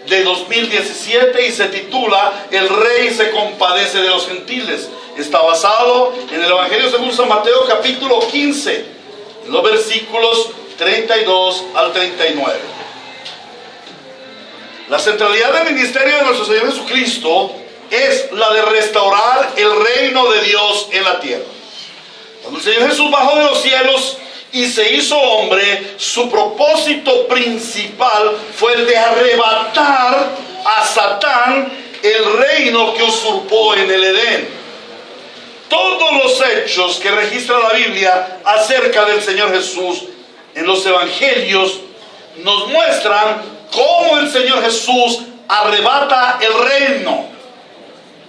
de 2017 y se titula El Rey se compadece de los gentiles. Está basado en el Evangelio según San Mateo capítulo 15, los versículos 32 al 39. La centralidad del ministerio de nuestro Señor Jesucristo es la de restaurar el reino de Dios en la tierra. Cuando el Señor Jesús bajó de los cielos y se hizo hombre, su propósito principal fue el de arrebatar a Satán el reino que usurpó en el Edén. Todos los hechos que registra la Biblia acerca del Señor Jesús en los evangelios nos muestran cómo el Señor Jesús arrebata el reino.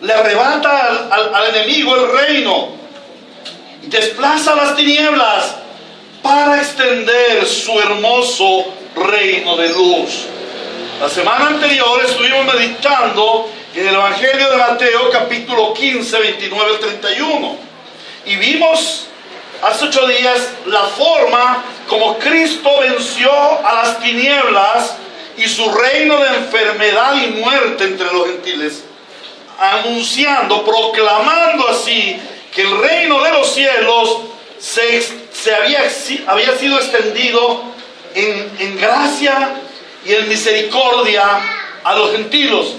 Le arrebata al enemigo el reino. Desplaza las tinieblas para extender su hermoso reino de luz. La semana anterior estuvimos meditando en el Evangelio de Mateo capítulo 15, 29 al 31. Y vimos hace 8 días la forma como Cristo venció a las tinieblas y su reino de enfermedad y muerte entre los gentiles, anunciando, proclamando así que el reino de los cielos había sido extendido en gracia y en misericordia a los gentiles,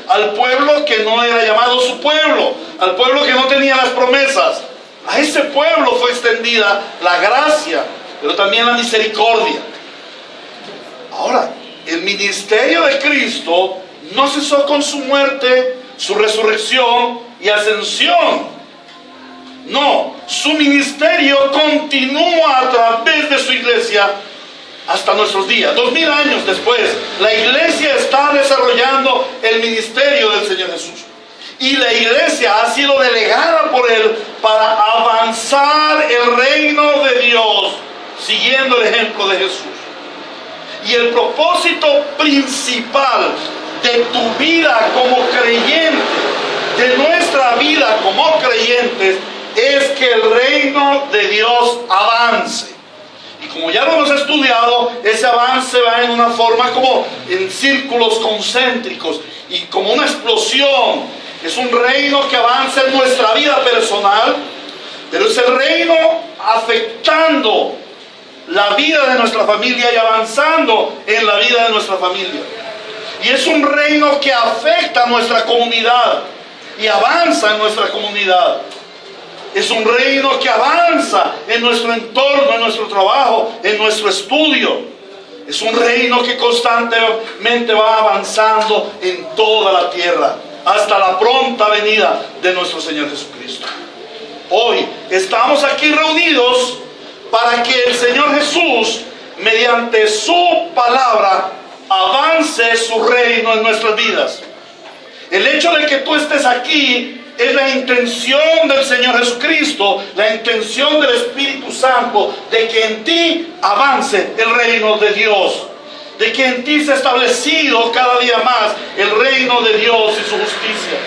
al pueblo que no era llamado su pueblo, al pueblo que no tenía las promesas. A ese pueblo fue extendida la gracia, pero también la misericordia. Ahora, el ministerio de Cristo no cesó con su muerte, su resurrección y ascensión. No, su ministerio continúa a través de su iglesia hasta nuestros días. 2000 años después, la iglesia está desarrollando el ministerio del Señor Jesús. Y la iglesia ha sido delegada por Él para avanzar el reino de Dios, siguiendo el ejemplo de Jesús. Y el propósito principal de tu vida como creyente, de nuestra vida como creyentes, es que el reino de Dios avance. Y como ya lo hemos estudiado, ese avance va en una forma como en círculos concéntricos y como una explosión. Es un reino que avanza en nuestra vida personal, pero es el reino afectando la vida de nuestra familia y avanzando en la vida de nuestra familia. Y es un reino que afecta a nuestra comunidad y avanza en nuestra comunidad. Es un reino que avanza en nuestro entorno, en nuestro trabajo, en nuestro estudio. Es un reino que constantemente va avanzando en toda la tierra, hasta la pronta venida de nuestro Señor Jesucristo. Hoy estamos aquí reunidos para que el Señor Jesús, mediante su palabra, avance su reino en nuestras vidas. El hecho de que tú estés aquí es la intención del Señor Jesucristo, la intención del Espíritu Santo, de que en ti avance el reino de Dios, de que en ti se ha establecido cada día más el reino de Dios y su justicia.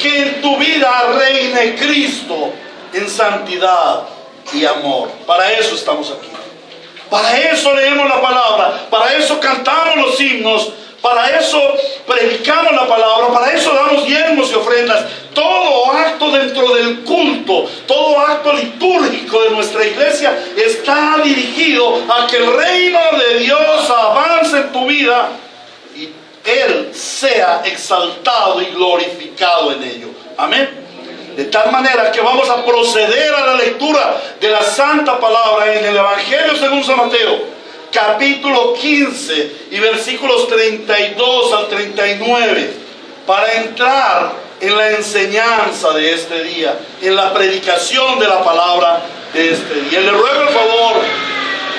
Que en tu vida reine Cristo en santidad y amor. Para eso estamos aquí. Para eso leemos la palabra, para eso cantamos los himnos, para eso predicamos la palabra, para eso damos diezmos y ofrendas. Todo acto dentro del culto, todo acto litúrgico de nuestra iglesia está dirigido a que el reino de Dios avance en tu vida y Él sea exaltado y glorificado en ello. Amén. De tal manera que vamos a proceder a la lectura de la Santa Palabra en el Evangelio según San Mateo, capítulo 15 y versículos 32 al 39, para entrar en la enseñanza de este día, en la predicación de la palabra de este día. Le ruego el favor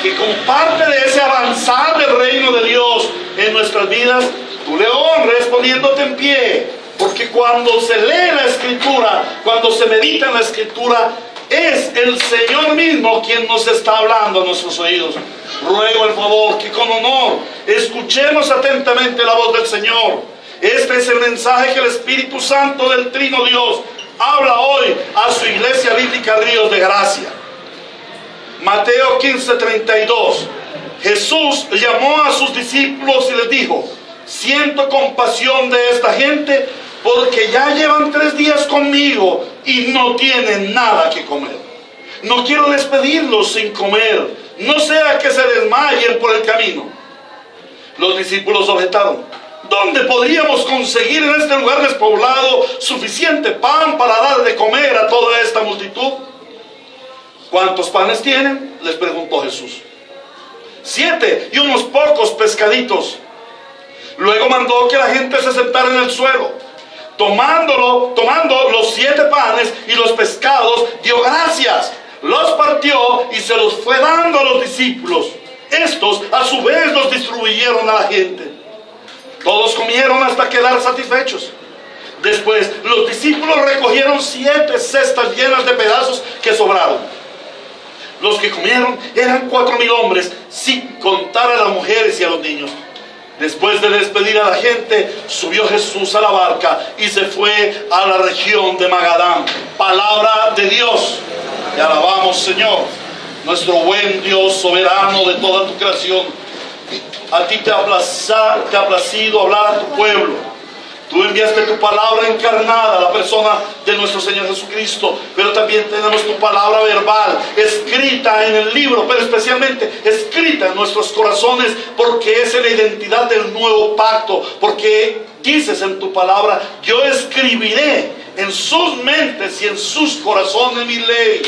que como parte de ese avanzar del reino de Dios en nuestras vidas, tú le honres poniéndote en pie. Porque cuando se lee la Escritura, cuando se medita en la Escritura, es el Señor mismo quien nos está hablando a nuestros oídos. Ruego el favor que con honor escuchemos atentamente la voz del Señor. Este es el mensaje que el Espíritu Santo del Trino Dios habla hoy a su iglesia bíblica Ríos de Gracia. Mateo 15:32. Jesús llamó a sus discípulos y les dijo: siento compasión de esta gente porque ya llevan 3 días conmigo y no tienen nada que comer. No quiero despedirlos sin comer, no sea que se desmayen por el camino. Los discípulos objetaron: ¿dónde podríamos conseguir en este lugar despoblado suficiente pan para dar de comer a toda esta multitud? ¿Cuántos panes tienen?, les preguntó Jesús. 7 y unos pocos pescaditos. Luego mandó que la gente se sentara en el suelo. Tomando los 7 panes y los pescados, dio gracias, los partió y se los fue dando a los discípulos. Estos a su vez los distribuyeron a la gente. Todos comieron hasta quedar satisfechos. Después los discípulos recogieron 7 cestas llenas de pedazos que sobraron. Los que comieron eran 4,000 hombres, sin contar a las mujeres y a los niños. Después de despedir a la gente, subió Jesús a la barca y se fue a la región de Magadán. Palabra de Dios. Te alabamos, Señor, nuestro buen Dios, soberano de toda tu creación. A ti te ha placido hablar a tu pueblo. Tú enviaste tu palabra encarnada, la persona de nuestro Señor Jesucristo, pero también tenemos tu palabra verbal, escrita en el libro, pero especialmente escrita en nuestros corazones, porque es la identidad del nuevo pacto, porque dices en tu palabra: yo escribiré en sus mentes y en sus corazones mi ley.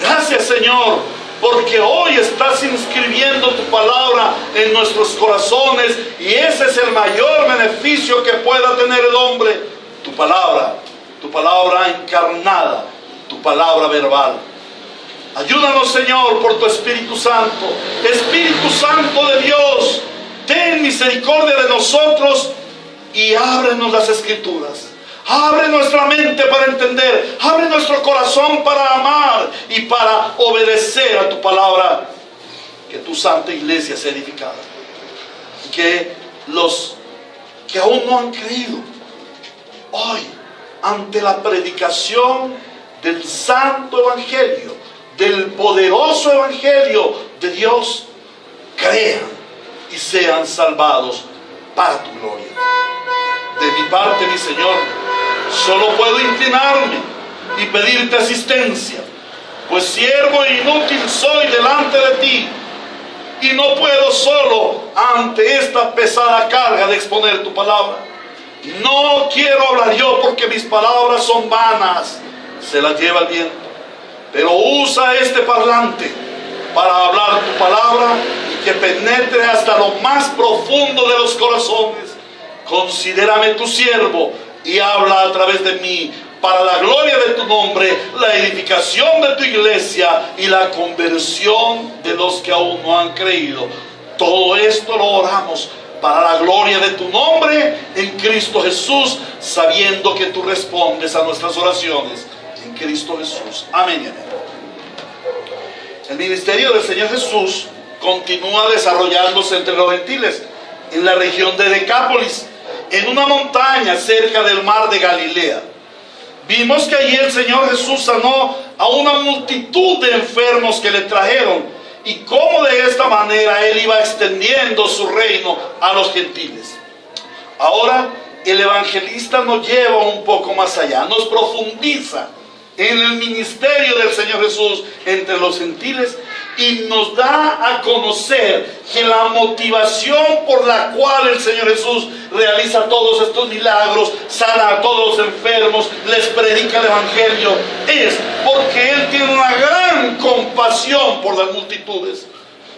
Gracias, Señor, porque hoy estás inscribiendo tu palabra en nuestros corazones, y ese es el mayor beneficio que pueda tener el hombre. Tu palabra encarnada, tu palabra verbal. Ayúdanos, Señor, por tu Espíritu Santo. Espíritu Santo de Dios, ten misericordia de nosotros y ábrenos las Escrituras. Abre nuestra mente para entender, abre nuestro corazón para amar y para obedecer a tu palabra. Que tu santa iglesia sea edificada. Que los que aún no han creído, hoy, ante la predicación del santo evangelio, del poderoso evangelio de Dios, crean y sean salvados para tu gloria. De mi parte, mi Señor, solo puedo inclinarme y pedirte asistencia, pues siervo e inútil soy delante de ti, y no puedo solo ante esta pesada carga de exponer tu palabra. No quiero hablar yo, porque mis palabras son vanas, se las lleva el viento, pero usa este parlante para hablar tu palabra y que penetre hasta lo más profundo de los corazones. Considérame tu siervo y habla a través de mí, para la gloria de tu nombre, la edificación de tu iglesia y la conversión de los que aún no han creído. Todo esto lo oramos para la gloria de tu nombre en Cristo Jesús, sabiendo que tú respondes a nuestras oraciones en Cristo Jesús. Amén y amén. El ministerio del Señor Jesús continúa desarrollándose entre los gentiles en la región de Decápolis, en una montaña cerca del mar de Galilea. Vimos que allí el Señor Jesús sanó a una multitud de enfermos que le trajeron, y cómo de esta manera Él iba extendiendo su reino a los gentiles. Ahora el evangelista nos lleva un poco más allá, nos profundiza en el ministerio del Señor Jesús entre los gentiles, y nos da a conocer que la motivación por la cual el Señor Jesús realiza todos estos milagros, sana a todos los enfermos, les predica el evangelio, es porque Él tiene una gran compasión por las multitudes,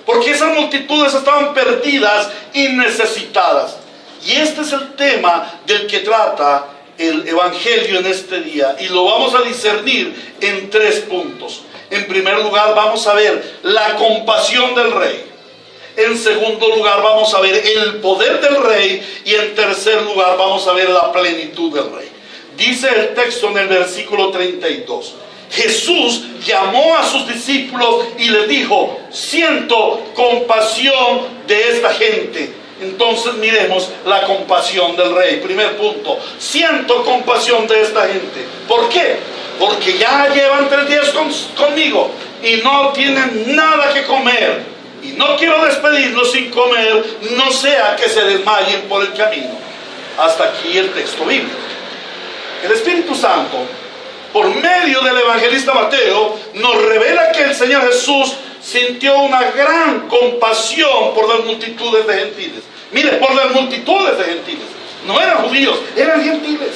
porque esas multitudes estaban perdidas y necesitadas. Y este es el tema del que trata el evangelio en este día, y lo vamos a discernir en 3 puntos. En primer lugar, vamos a ver la compasión del rey. En segundo lugar, vamos a ver el poder del rey. Y en tercer lugar, vamos a ver la plenitud del rey. Dice el texto en el versículo 32. Jesús llamó a sus discípulos y les dijo: siento compasión de esta gente. Entonces miremos la compasión del rey. Primer punto: siento compasión de esta gente. ¿Por qué? Porque ya llevan 3 días conmigo y no tienen nada que comer. y no quiero despedirlos sin comer, no sea que se desmayen por el camino. Hasta aquí el texto bíblico. El Espíritu Santo, por medio del evangelista Mateo, nos revela que el Señor Jesús sintió una gran compasión por las multitudes de gentiles. Mire, por las multitudes de gentiles. No eran judíos, eran gentiles.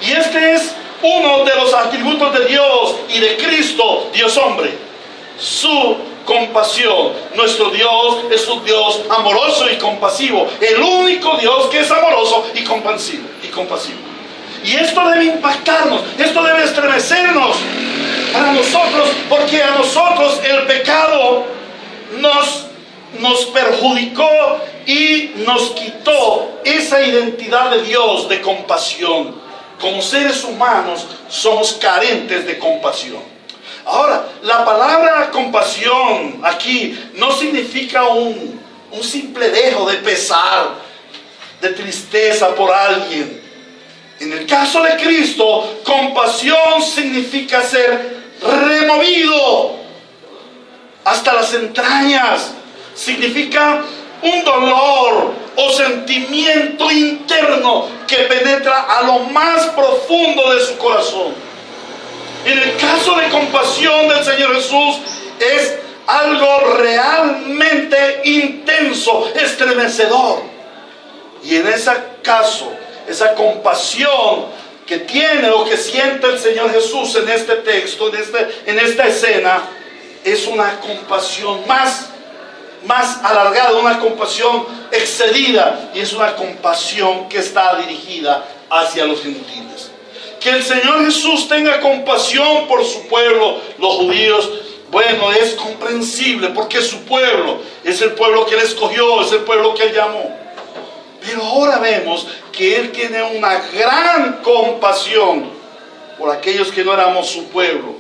Y este es uno de los atributos de Dios y de Cristo, Dios hombre. Su compasión. Nuestro Dios es un Dios amoroso y compasivo. El único Dios que es amoroso y compasivo. Y esto debe impactarnos, esto debe estremecernos para nosotros, porque a nosotros el pecado nos perjudicó y nos quitó esa identidad de Dios de compasión. Como seres humanos somos carentes de compasión. Ahora, la palabra compasión aquí no significa un simple dejo de pesar, de tristeza por alguien. En el caso de Cristo, compasión significa ser removido hasta las entrañas. Significa un dolor o sentimiento interno que penetra a lo más profundo de su corazón. En el caso de compasión del Señor Jesús, es algo realmente intenso, estremecedor. Y en ese caso, esa compasión que tiene o que siente el Señor Jesús en este texto, en esta escena, es una compasión más alargada, una compasión excedida, y es una compasión que está dirigida hacia los gentiles. Que el Señor Jesús tenga compasión por su pueblo, los judíos, bueno, es comprensible, porque su pueblo es el pueblo que Él escogió, es el pueblo que Él llamó. Pero ahora vemos que Él tiene una gran compasión por aquellos que no éramos su pueblo,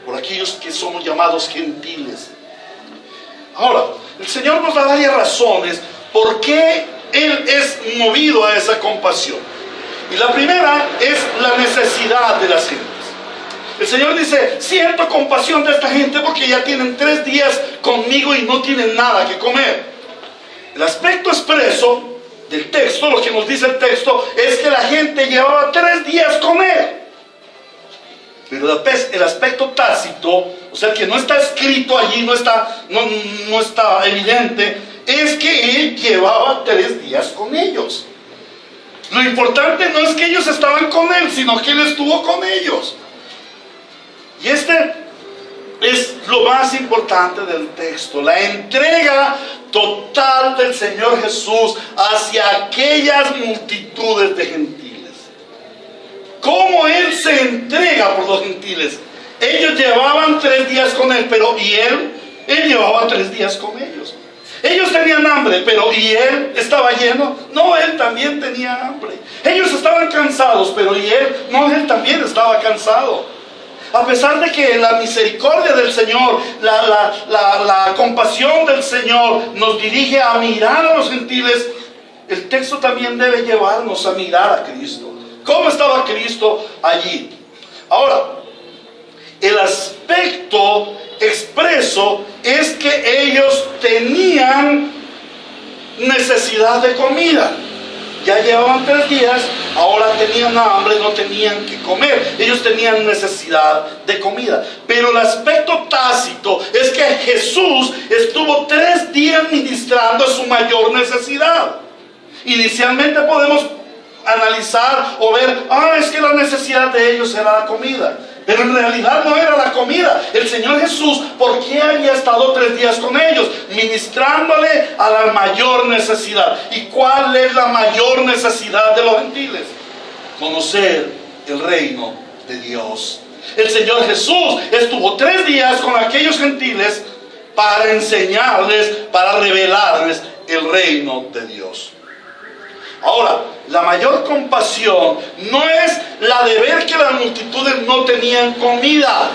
por aquellos que somos llamados gentiles. Ahora, el Señor nos da varias razones por qué Él es movido a esa compasión. Y la primera es la necesidad de las gentes. El Señor dice, siento compasión de esta gente porque ya tienen 3 días conmigo y no tienen nada que comer. El aspecto expreso del texto, lo que nos dice el texto, es que la gente llevaba 3 días con Él. Pero el aspecto tácito, o sea, que no está escrito allí, no está evidente, es que Él llevaba 3 días con ellos. Lo importante no es que ellos estaban con Él, sino que Él estuvo con ellos. Y este es lo más importante del texto, la entrega total del Señor Jesús hacia aquellas multitudes de gentiles. ¿Cómo Él se entrega por los gentiles? Ellos llevaban 3 días con Él, pero ¿y Él? Él llevaba 3 días con ellos. Ellos tenían hambre, pero ¿y Él estaba lleno? No, Él también tenía hambre. Ellos estaban cansados, pero ¿y Él? No, Él también estaba cansado. A pesar de que la misericordia del Señor, la compasión del Señor nos dirige a mirar a los gentiles, el texto también debe llevarnos a mirar a Cristo. ¿Cómo estaba Cristo allí? Ahora, el aspecto expreso es que ellos tenían necesidad de comida. Ya llevaban 3 días, ahora tenían hambre, no tenían que comer. Ellos tenían necesidad de comida. Pero el aspecto tácito es que Jesús estuvo 3 días ministrando su mayor necesidad. Inicialmente podemos analizar o ver, es que la necesidad de ellos era la comida. Pero en realidad no era la comida. El Señor Jesús, ¿por qué había estado 3 días con ellos? Ministrándole a la mayor necesidad. ¿Y cuál es la mayor necesidad de los gentiles? Conocer el reino de Dios. El Señor Jesús estuvo 3 días con aquellos gentiles para enseñarles, para revelarles el reino de Dios. Ahora, la mayor compasión no es la de ver que las multitudes no tenían comida,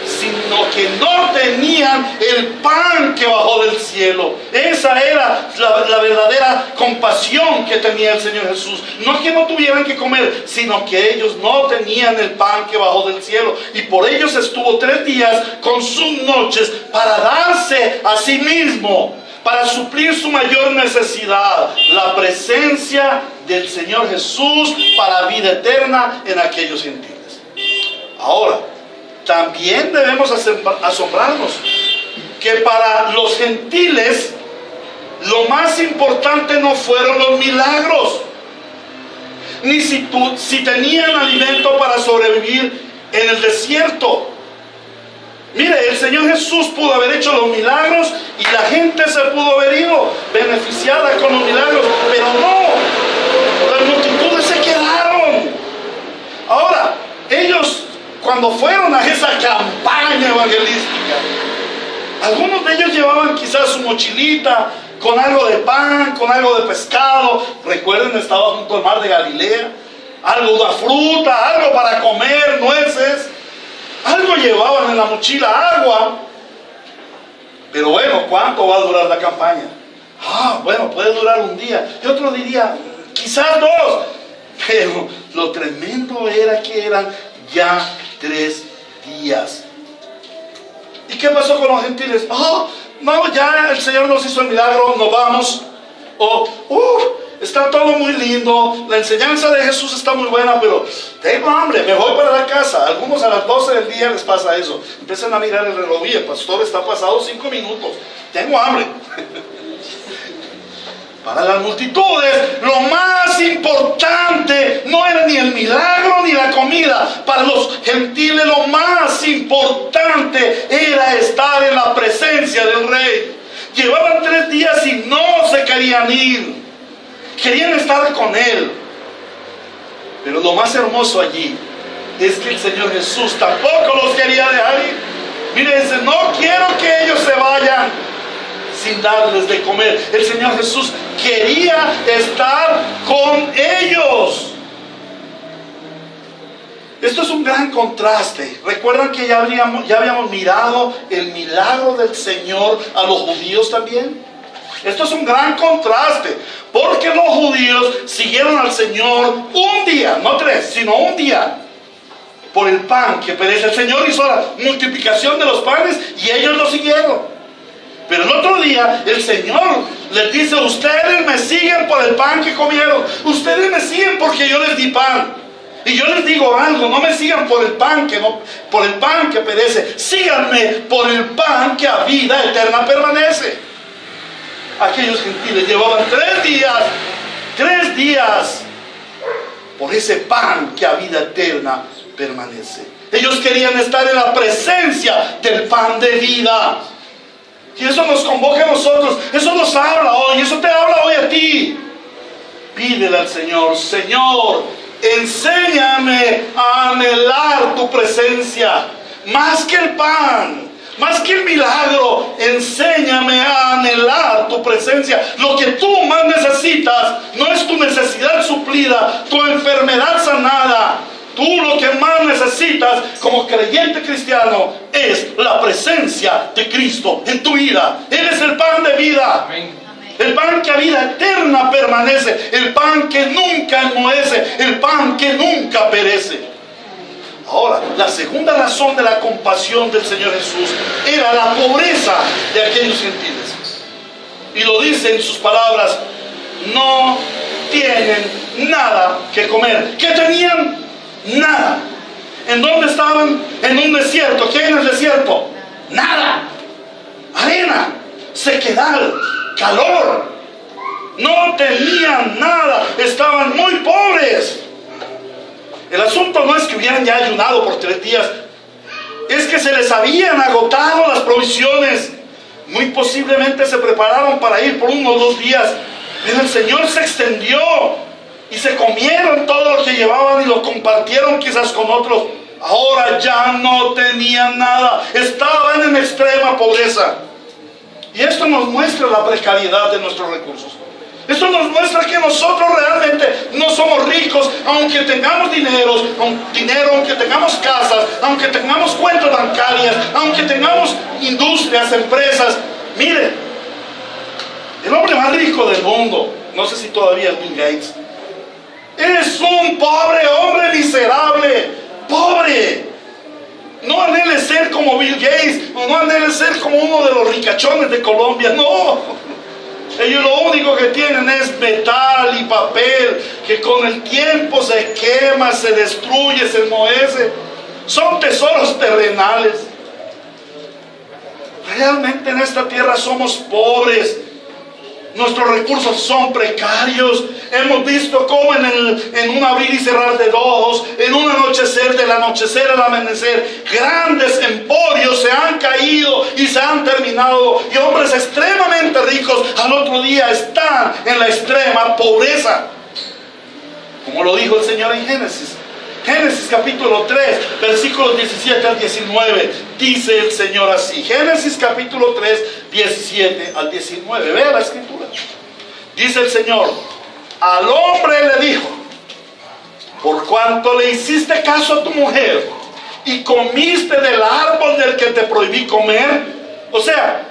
sino que no tenían el pan que bajó del cielo. Esa era la verdadera compasión que tenía el Señor Jesús. No que no tuvieran que comer, sino que ellos no tenían el pan que bajó del cielo. Y por ellos estuvo 3 días con sus noches para darse a sí mismo, para suplir su mayor necesidad, la presencia del Señor Jesús para vida eterna en aquellos gentiles. Ahora, también debemos asombrarnos que para los gentiles lo más importante no fueron los milagros, ni si tenían alimento para sobrevivir en el desierto. Mire, el Señor Jesús pudo haber hecho los milagros y la gente se pudo haber ido beneficiada con los milagros, pero no, las multitudes se quedaron. Ahora, ellos cuando fueron a esa campaña evangelística, algunos de ellos llevaban quizás su mochilita con algo de pan, con algo de pescado. Recuerden, estaba junto al mar de Galilea. Algo de fruta, algo para comer, nueces. Algo llevaban en la mochila, agua. Pero bueno, ¿cuánto va a durar la campaña? Bueno, puede durar un día. Y otro diría, quizás 2. Pero lo tremendo era que eran ya 3 días. ¿Y qué pasó con los gentiles? No, ya el Señor nos hizo el milagro, nos vamos. Está todo muy lindo, la enseñanza de Jesús está muy buena, pero tengo hambre, me voy para la casa. Algunos a las 12 del día les pasa eso. Empiezan a mirar el reloj y el pastor está pasado 5 minutos. Tengo hambre. Para las multitudes, lo más importante no era ni el milagro ni la comida. Para los gentiles, lo más importante era estar en la presencia del Rey. Llevaban 3 días y no se querían ir. Querían estar con Él. Pero lo más hermoso allí es que el Señor Jesús tampoco los quería dejar ir. Mire, dice, no quiero que ellos se vayan sin darles de comer. El Señor Jesús quería estar con ellos. Esto es un gran contraste. ¿Recuerdan que ya habíamos mirado el milagro del Señor a los judíos también? Esto es un gran contraste, porque los judíos siguieron al Señor un día, no 3, sino un día, por el pan que perece. El Señor hizo la multiplicación de los panes y ellos lo siguieron. Pero el otro día el Señor les dice, ustedes me siguen por el pan que comieron, ustedes me siguen porque yo les di pan. Y yo les digo algo, no me sigan por el pan que perece, síganme por el pan que a vida eterna permanece. Aquellos gentiles llevaban 3 días por ese pan que a vida eterna permanece. Ellos querían estar en la presencia del pan de vida. Y eso nos convoca a nosotros, eso nos habla hoy, eso te habla hoy a ti. Pídele al Señor, Señor, enséñame a anhelar tu presencia, más que el pan, más que el milagro. Enséñame a anhelar tu presencia. Lo que tú más necesitas no es tu necesidad suplida, tu enfermedad sanada. Tú lo que más necesitas como creyente cristiano es la presencia de Cristo en tu vida. Él es el pan de vida. Amén. El pan que a vida eterna permanece, el pan que nunca enmohece, el pan que nunca perece. Ahora, la segunda razón de la compasión del Señor Jesús era la pobreza de aquellos gentiles. Y lo dice en sus palabras, no tienen nada que comer. ¿Qué tenían? Nada. ¿En dónde estaban? En un desierto. ¿Qué hay en el desierto? Nada. Arena, sequedad, calor. No tenían nada. Estaban muy pobres. El asunto no es que hubieran ya ayunado por 3 días. Es que se les habían agotado las provisiones. Muy posiblemente se prepararon para ir por 1 o 2 días. Pero el Señor se extendió y se comieron todo lo que llevaban y lo compartieron quizás con otros. Ahora ya no tenían nada. Estaban en extrema pobreza. Y esto nos muestra la precariedad de nuestros recursos. Esto nos muestra que nosotros realmente no somos ricos, aunque tengamos dinero, aunque tengamos casas, aunque tengamos cuentas bancarias, aunque tengamos industrias, empresas. Mire, el hombre más rico del mundo, no sé si todavía es Bill Gates, es un pobre hombre miserable, pobre. No anhele ser como Bill Gates, no anhele ser como uno de los ricachones de Colombia, no. Ellos lo único que tienen es metal y papel, que con el tiempo se quema, se destruye, se enmohece. Son tesoros terrenales. Realmente en esta tierra somos pobres. Nuestros recursos son precarios. Hemos visto cómo en un abrir y cerrar de ojos, en un anochecer, del anochecer al amanecer, grandes emporios se han caído y se han terminado. Y hombres extremadamente ricos al otro día están en la extrema pobreza. Como lo dijo el Señor en Génesis. Génesis capítulo 3, versículos 17 al 19, dice el Señor así. Génesis capítulo 3, 17 al 19, vea la escritura. Dice el Señor: al hombre le dijo: por cuanto le hiciste caso a tu mujer y comiste del árbol del que te prohibí comer. O sea,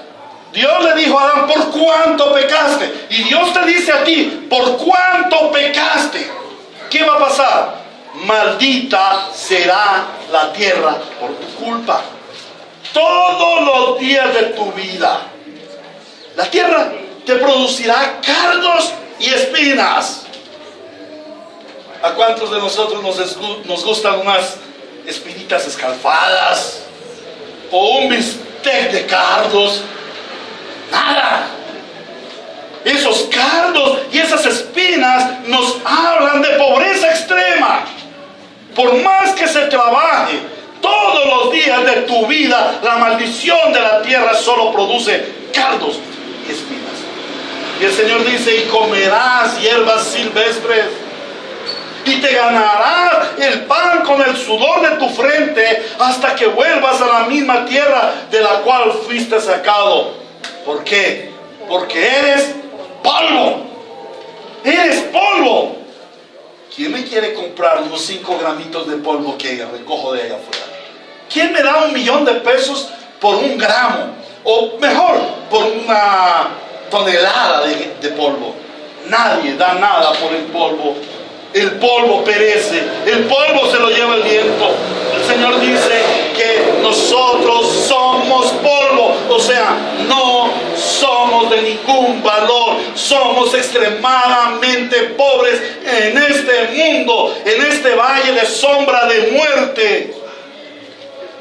Dios le dijo a Adán: por cuánto pecaste. Y Dios te dice a ti: por cuánto pecaste. ¿Qué va a pasar? Maldita será la tierra por tu culpa. Todos los días de tu vida la tierra te producirá cardos y espinas. ¿A cuántos de nosotros nos gustan unas espinitas escalfadas o un bistec de cardos? Nada. Esos cardos y esas espinas nos hablan de pobreza extrema. Por más que se trabaje todos los días de tu vida, la maldición de la tierra solo produce cardos y espinas. Y el Señor dice: y comerás hierbas silvestres, y te ganarás el pan con el sudor de tu frente, hasta que vuelvas a la misma tierra de la cual fuiste sacado. ¿Por qué? Porque eres polvo. Eres polvo. ¿Quién me quiere comprar unos 5 gramitos de polvo que recojo de allá afuera? ¿Quién me da $1,000,000 de pesos por 1 gramo? O mejor, por una tonelada de polvo. Nadie da nada por el polvo. El polvo perece, el polvo se lo lleva el viento. El Señor dice que nosotros somos polvo, o sea, no somos de ningún valor, somos extremadamente pobres en este mundo, en este valle de sombra de muerte.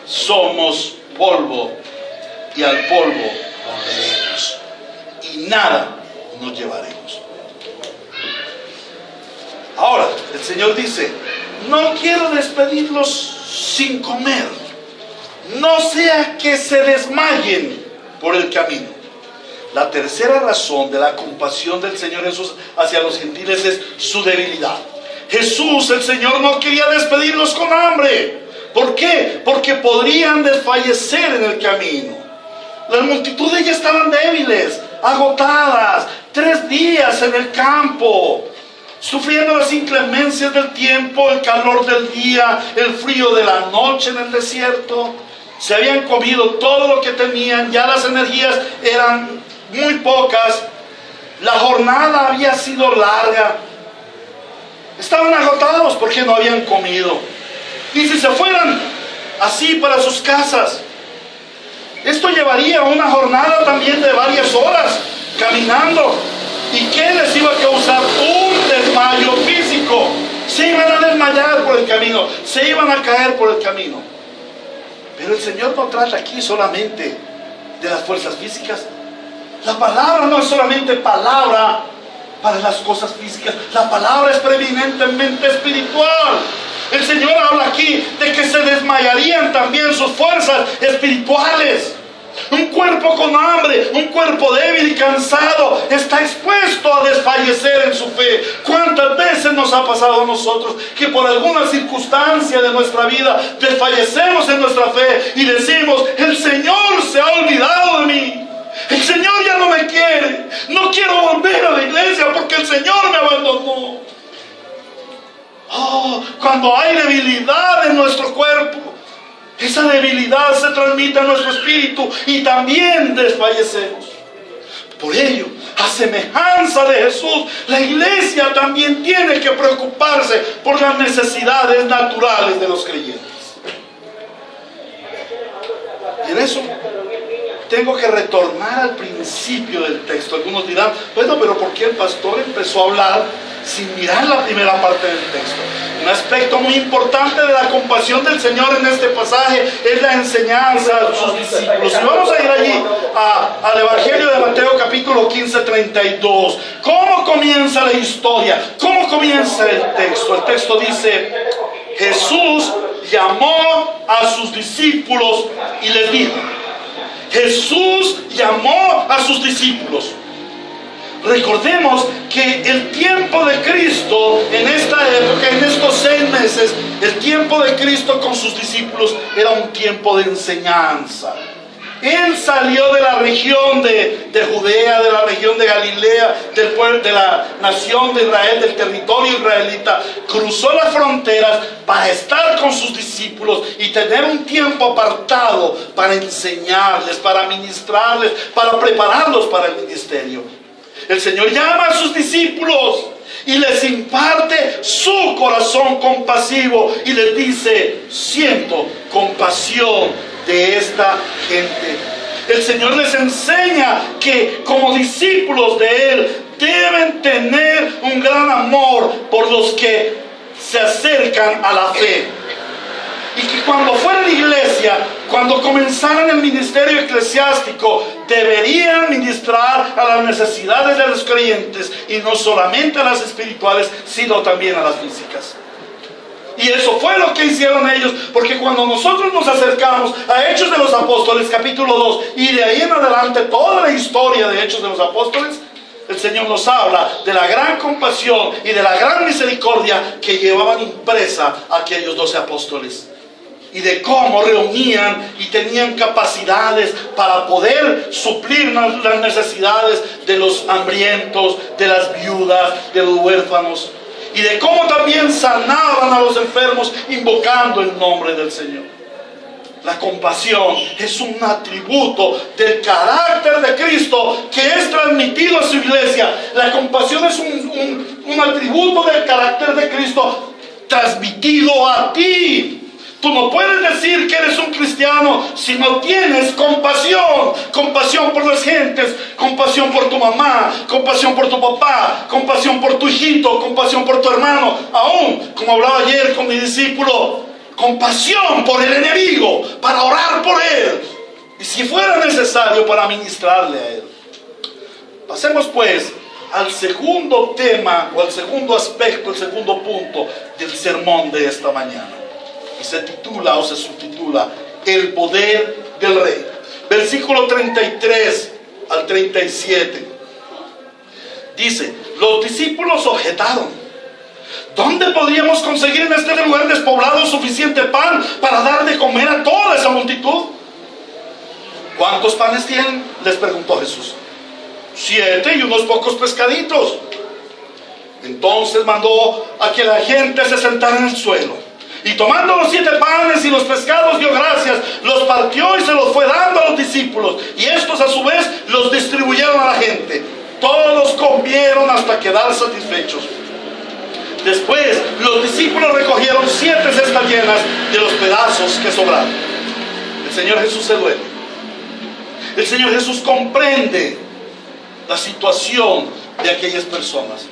Somos polvo y al polvo volveremos y nada nos llevaremos. Ahora, el Señor dice: no quiero despedirlos sin comer, no sea que se desmayen por el camino. La tercera razón de la compasión del Señor Jesús hacia los gentiles es su debilidad. Jesús, el Señor, no quería despedirlos con hambre. ¿Por qué? Porque podrían desfallecer en el camino. Las multitudes ya estaban débiles, agotadas, 3 días en el campo, sufriendo las inclemencias del tiempo, el calor del día, el frío de la noche en el desierto. Se habían comido todo lo que tenían, ya las energías eran muy pocas, la jornada había sido larga, estaban agotados porque no habían comido. Y si se fueran así para sus casas, esto llevaría una jornada también de varias horas caminando. ¿Y qué les iba a causar? Un desmayo físico. Se iban a desmayar por el camino, se iban a caer por el camino. Pero el Señor no trata aquí solamente de las fuerzas físicas. La palabra no es solamente palabra para las cosas físicas, la palabra es preeminentemente espiritual. El Señor habla aquí de que se desmayarían también sus fuerzas espirituales. Un cuerpo con hambre, un cuerpo débil y cansado está expuesto a desfallecer en su fe. ¿Cuántas veces nos ha pasado a nosotros que por alguna circunstancia de nuestra vida desfallecemos en nuestra fe y decimos: el Señor se ha olvidado de mí, el Señor ya no me me quiere. No quiero volver a la iglesia porque el Señor me abandonó. Oh, cuando hay debilidad en nuestro cuerpo, esa debilidad se transmite a nuestro espíritu y también desfallecemos. Por ello, a semejanza de Jesús, la iglesia también tiene que preocuparse por las necesidades naturales de los creyentes. Y en eso tengo que retornar al principio del texto. Algunos dirán, bueno, pero ¿por qué el pastor empezó a hablar sin mirar la primera parte del texto? Un aspecto muy importante de la compasión del Señor en este pasaje es la enseñanza a sus discípulos. Y vamos a ir allí al Evangelio de Mateo capítulo 15, 32. ¿Cómo comienza la historia? ¿Cómo comienza el texto? El texto dice: Jesús llamó a sus discípulos y les dijo. Jesús llamó a sus discípulos. Recordemos que el tiempo de Cristo en esta época, en estos 6 meses, el tiempo de Cristo con sus discípulos era un tiempo de enseñanza. Él salió de la región de Judea, de la región de Galilea, del pueblo, de la nación de Israel, del territorio israelita. Cruzó las fronteras para estar con sus discípulos y tener un tiempo apartado para enseñarles, para ministrarles, para prepararlos para el ministerio. El Señor llama a sus discípulos y les imparte su corazón compasivo y les dice: siento compasión de esta gente. El Señor les enseña que como discípulos de Él deben tener un gran amor por los que se acercan a la fe. Y que cuando fueran iglesia, cuando comenzaran el ministerio eclesiástico, deberían ministrar a las necesidades de los creyentes, y no solamente a las espirituales, sino también a las físicas. Y eso fue lo que hicieron ellos, porque cuando nosotros nos acercamos a Hechos de los Apóstoles, capítulo 2, y de ahí en adelante toda la historia de Hechos de los Apóstoles, el Señor nos habla de la gran compasión y de la gran misericordia que llevaban impresa aquellos 12 apóstoles. Y de cómo reunían y tenían capacidades para poder suplir las necesidades de los hambrientos, de las viudas, de los huérfanos. Y de cómo también sanaban a los enfermos invocando el nombre del Señor. La compasión es un atributo del carácter de Cristo que es transmitido a su iglesia. La compasión es un atributo del carácter de Cristo transmitido a ti. Tú no puedes decir que eres un cristiano si no tienes compasión. Compasión por las gentes, compasión por tu mamá, compasión por tu papá, compasión por tu hijito, compasión por tu hermano. Aún, como hablaba ayer con mi discípulo, compasión por el enemigo, para orar por él. Y si fuera necesario, para ministrarle a él. Pasemos pues al segundo tema, o al segundo aspecto, el segundo punto del sermón de esta mañana. Y se titula o se subtitula El poder del rey. Versículo 33 al 37. Dice: los discípulos objetaron: ¿dónde podríamos conseguir en este lugar despoblado suficiente pan para dar de comer a toda esa multitud? ¿Cuántos panes tienen?, les preguntó Jesús. 7 y unos pocos pescaditos. Entonces mandó a que la gente se sentara en el suelo. Y tomando los 7 panes y los pescados, dio gracias, los partió y se los fue dando a los discípulos. Y estos a su vez los distribuyeron a la gente. Todos comieron hasta quedar satisfechos. Después los discípulos recogieron 7 cestas llenas de los pedazos que sobraron. El Señor Jesús se duele. El Señor Jesús comprende la situación de aquellas personas.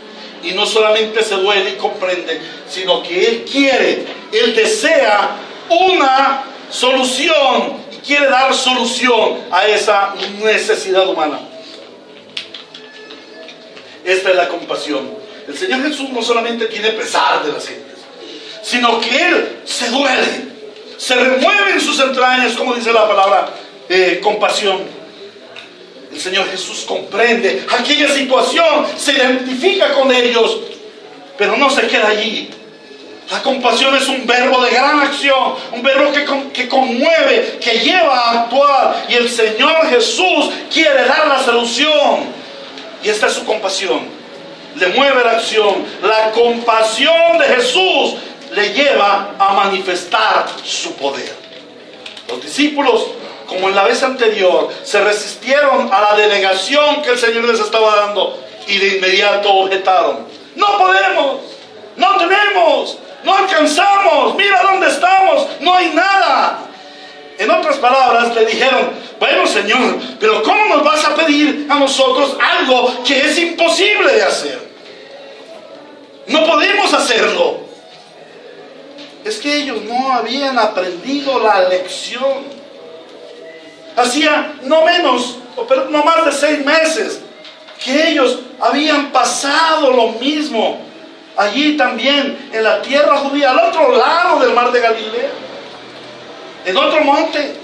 Y no solamente se duele y comprende, sino que Él quiere, Él desea una solución y quiere dar solución a esa necesidad humana. Esta es la compasión. El Señor Jesús no solamente tiene pesar de las gentes, sino que Él se duele, se remueve en sus entrañas, como dice la palabra compasión. El Señor Jesús comprende aquella situación, se identifica con ellos, pero no se queda allí. La compasión es un verbo de gran acción, un verbo que conmueve, que lleva a actuar. Y el Señor Jesús quiere dar la solución. Y esta es su compasión. Le mueve la acción. La compasión de Jesús le lleva a manifestar su poder. Los discípulos, como en la vez anterior, se resistieron a la delegación que el Señor les estaba dando y de inmediato objetaron: no podemos, no tenemos, no alcanzamos, mira dónde estamos, no hay nada. En otras palabras, le dijeron: bueno, Señor, pero ¿cómo nos vas a pedir a nosotros algo que es imposible de hacer? No podemos hacerlo. Es que ellos no habían aprendido la lección. Hacía no más de 6 meses que ellos habían pasado lo mismo allí también en la tierra judía, al otro lado del mar de Galilea, en otro monte,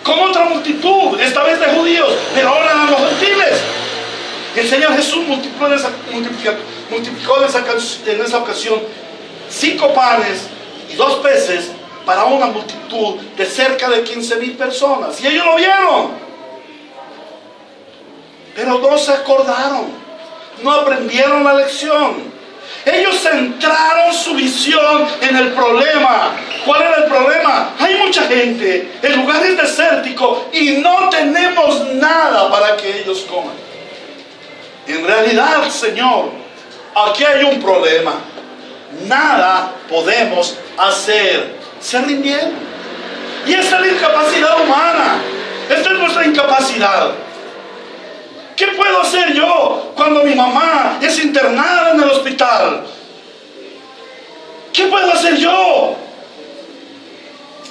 con otra multitud, esta vez de judíos, pero ahora eran los gentiles. El Señor Jesús multiplicó en esa ocasión 5 panes y 2 peces para una multitud de cerca de 15,000 personas. Y ellos lo vieron. Pero no se acordaron. No aprendieron la lección. Ellos centraron su visión en el problema. ¿Cuál era el problema? Hay mucha gente, el lugar es desértico y no tenemos nada para que ellos coman. En realidad, Señor, aquí hay un problema. Nada podemos hacer. Se rindieron. Y esta es la incapacidad humana. Esta es nuestra incapacidad. ¿Qué puedo hacer yo cuando mi mamá es internada en el hospital? ¿Qué puedo hacer yo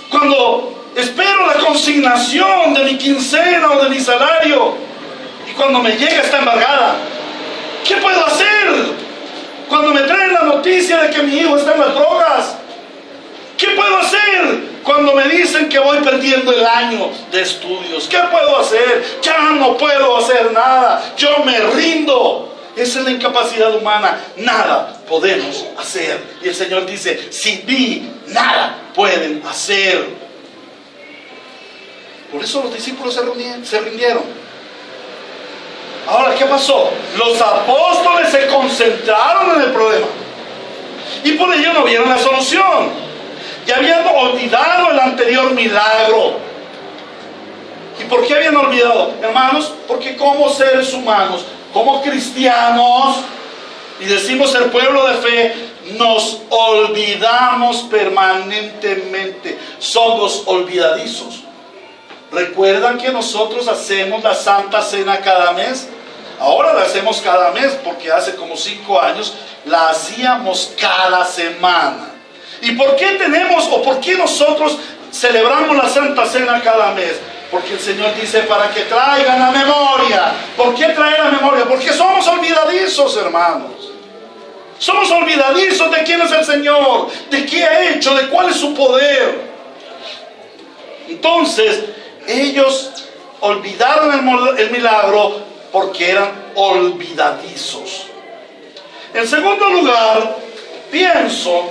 cuando espero la consignación de mi quincena o de mi salario y cuando me llega esta embargada? ¿Qué puedo hacer cuando me traen la noticia de que mi hijo está en las drogas? ¿Qué puedo hacer cuando me dicen que voy perdiendo el año de estudios? ¿Qué puedo hacer? Ya no puedo hacer nada. Yo me rindo. Esa es la incapacidad humana. Nada podemos hacer. Y el Señor dice: sin mí nada pueden hacer. Por eso los discípulos se rindieron. Ahora, ¿qué pasó? Los apóstoles se concentraron en el problema y por ello no vieron la solución. Ya habían olvidado el anterior milagro. ¿Y por qué habían olvidado? Hermanos, porque como seres humanos, como cristianos, y decimos ser pueblo de fe, nos olvidamos permanentemente. Somos olvidadizos. ¿Recuerdan que nosotros hacemos la Santa Cena cada mes? Ahora la hacemos cada mes porque hace como 5 años la hacíamos cada semana. ¿Y por qué por qué nosotros celebramos la Santa Cena cada mes? Porque el Señor dice: para que traigan la memoria. ¿Por qué traer la memoria? Porque somos olvidadizos, hermanos. Somos olvidadizos de quién es el Señor, de qué ha hecho, de cuál es su poder. Entonces, ellos olvidaron el milagro porque eran olvidadizos. En segundo lugar, pienso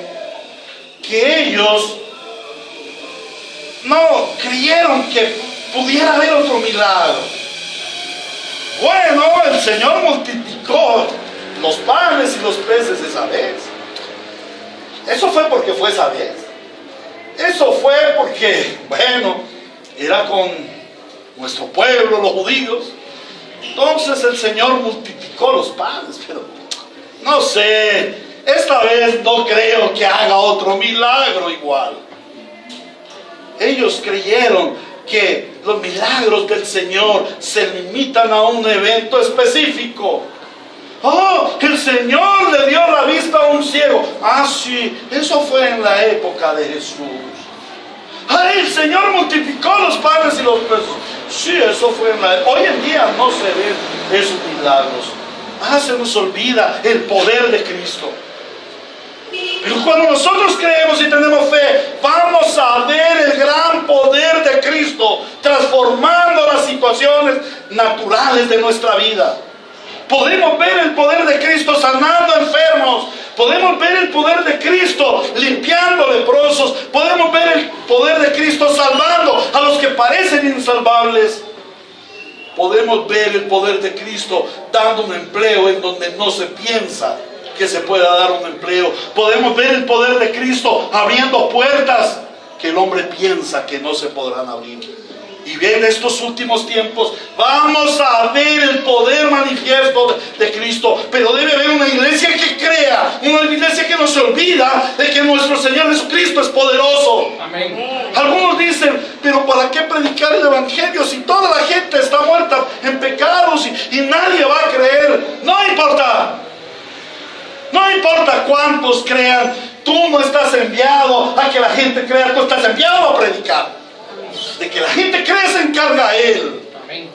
que ellos no creyeron que pudiera haber otro milagro. Bueno, el Señor multiplicó los panes y los peces esa vez. Eso fue porque fue esa vez. Eso fue porque, bueno, era con nuestro pueblo, los judíos. Entonces el Señor multiplicó los panes, pero no sé, esta vez no creo que haga otro milagro igual. Ellos creyeron que los milagros del Señor se limitan a un evento específico. Oh, que el Señor le dio la vista a un ciego. Ah, sí, eso fue en la época de Jesús. Ay, el Señor multiplicó los panes y los peces. Sí, eso fue en la época. Hoy en día no se ven esos milagros. Ah, se nos olvida el poder de Cristo. Pero cuando nosotros creemos y tenemos fe, vamos a ver el gran poder de Cristo transformando las situaciones naturales de nuestra vida. Podemos ver el poder de Cristo sanando enfermos. Podemos ver el poder de Cristo limpiando leprosos. Podemos ver el poder de Cristo salvando a los que parecen insalvables. Podemos ver el poder de Cristo dando un empleo en donde no se piensa que se pueda dar un empleo. Podemos ver el poder de Cristo abriendo puertas que el hombre piensa que no se podrán abrir. Y bien, en estos últimos tiempos vamos a ver el poder manifiesto de Cristo. Pero debe haber una iglesia que crea, una iglesia que no se olvida de que nuestro Señor Jesucristo es poderoso. Amén. Algunos dicen, pero ¿para qué predicar el evangelio si toda la gente está muerta en pecados y nadie va a creer? No importa. No importa cuántos crean, tú no estás enviado a que la gente crea, tú estás enviado a predicar. De que la gente cree se encarga a Él. Amén.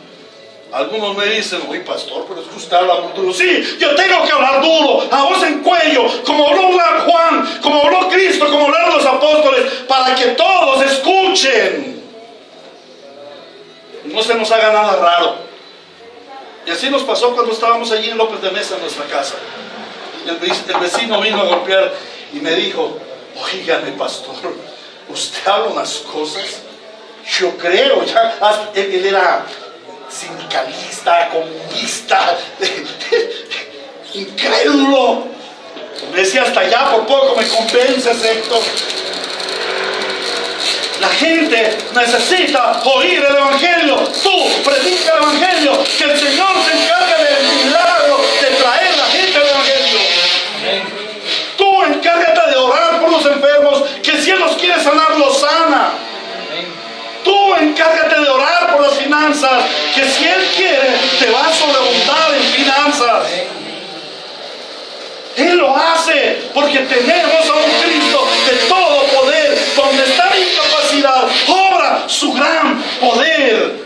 Algunos me dicen, uy pastor, pero es que usted habla muy duro. Sí, yo tengo que hablar duro, a voz en cuello, como habló Juan, como habló Cristo, como hablaron los apóstoles, para que todos escuchen. No se nos haga nada raro. Y así nos pasó cuando estábamos allí en López de Mesa, en nuestra casa. El vecino vino a golpear y me dijo, oígame pastor, usted habla unas cosas. Yo creo, él era sindicalista, comunista, incrédulo. Me decía, hasta allá por poco me convences, Héctor. La gente necesita oír el evangelio. Tú predica el evangelio, que el Señor se encargue del milagro de traer la gente al evangelio. Amén. Tú encárgate de orar por los enfermos, que si Él los quiere sanar, los sana. Tú encárgate de orar por las finanzas, que si Él quiere, te va a sobreabundar en finanzas. Él lo hace porque tenemos a un Cristo de todo poder, donde está la incapacidad, obra su gran poder.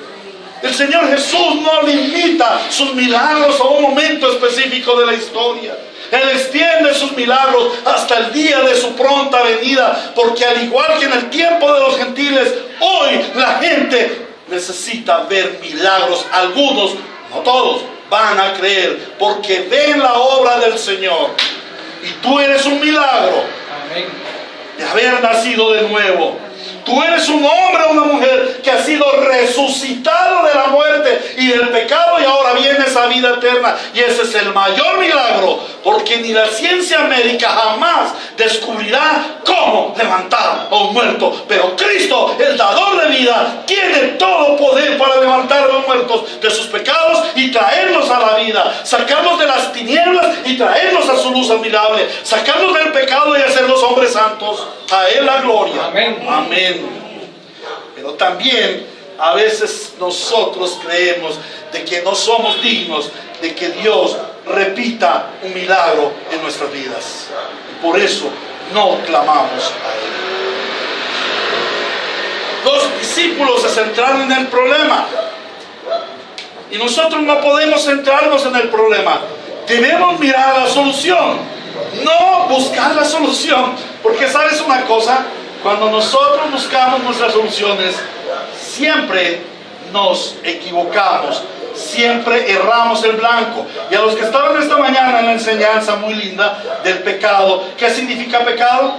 El Señor Jesús no limita sus milagros a un momento específico de la historia. Él extiende sus milagros hasta el día de su pronta venida, porque al igual que en el tiempo de los gentiles, hoy la gente necesita ver milagros. Algunos, no todos, van a creer porque ven la obra del Señor. Y tú eres un milagro. Amén. De haber nacido de nuevo. Tú eres un hombre o una mujer que ha sido resucitado de la muerte y del pecado, y ahora vienes a vida eterna. Y ese es el mayor milagro, porque ni la ciencia médica jamás descubrirá cómo levantar a un muerto. Pero Cristo, el dador de vida, tiene todo poder para levantar a los muertos de sus pecados y traerlos a la vida, sacarlos de las tinieblas y traerlos a su luz admirable, sacarlos del pecado y hacerlos hombres santos. A Él la gloria. Amén. Amén. Pero también a veces nosotros creemos de que no somos dignos de que Dios repita un milagro en nuestras vidas. Y por eso no clamamos a Él. Los discípulos se centraron en el problema. Y nosotros no podemos centrarnos en el problema. Debemos mirar la solución, no buscar la solución. Porque ¿sabes una cosa? Cuando nosotros buscamos nuestras soluciones, siempre nos equivocamos, siempre erramos el blanco. Y a los que estaban esta mañana en la enseñanza muy linda del pecado, ¿qué significa pecado?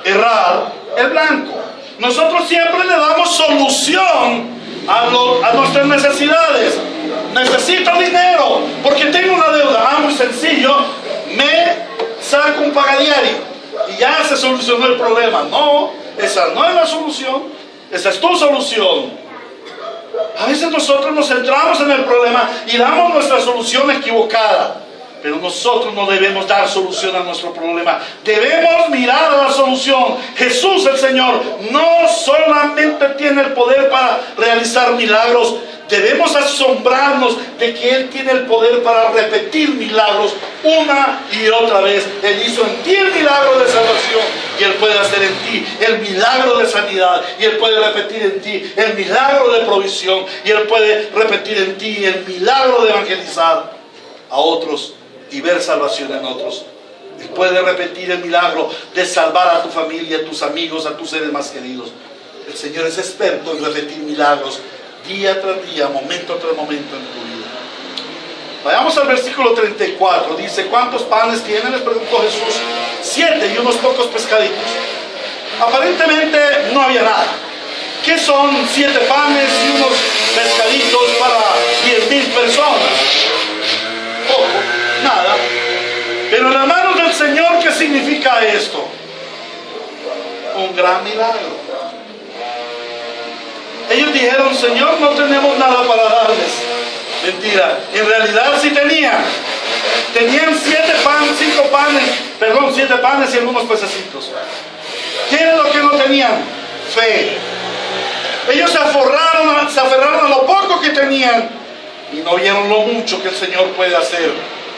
Errar el blanco. Nosotros siempre le damos solución a nuestras necesidades. Necesito dinero porque tengo una deuda. Muy sencillo, me saco un pagadiario y ya se solucionó el problema. No, esa no es la solución, esa es tu solución. A veces nosotros nos centramos en el problema y damos nuestra solución equivocada. Pero nosotros no debemos dar solución a nuestro problema. Debemos mirar a la solución. Jesús el Señor no solamente tiene el poder para realizar milagros. Debemos asombrarnos de que Él tiene el poder para repetir milagros una y otra vez. Él hizo en ti el milagro de salvación y Él puede hacer en ti el milagro de sanidad, y Él puede repetir en ti el milagro de provisión, y Él puede repetir en ti el milagro de evangelizar a otros y ver salvación en otros. Él puede repetir el milagro de salvar a tu familia, a tus amigos, a tus seres más queridos. El Señor es experto en repetir milagros día tras día, momento tras momento en tu vida. Vayamos al versículo 34. Dice, ¿cuántos panes tienen?, les preguntó Jesús. 7, y unos pocos pescaditos. Aparentemente no había nada. ¿Qué son 7 panes y unos pescaditos para 10,000 personas? Poco, nada. Pero en las manos del Señor, ¿qué significa esto? Un gran milagro. Ellos dijeron: Señor, no tenemos nada para darles. Mentira, en realidad sí tenían. Tenían 7 panes y algunos pececitos. ¿Qué era lo que no tenían? Fe. Ellos se aferraron a lo poco que tenían y no vieron lo mucho que el Señor puede hacer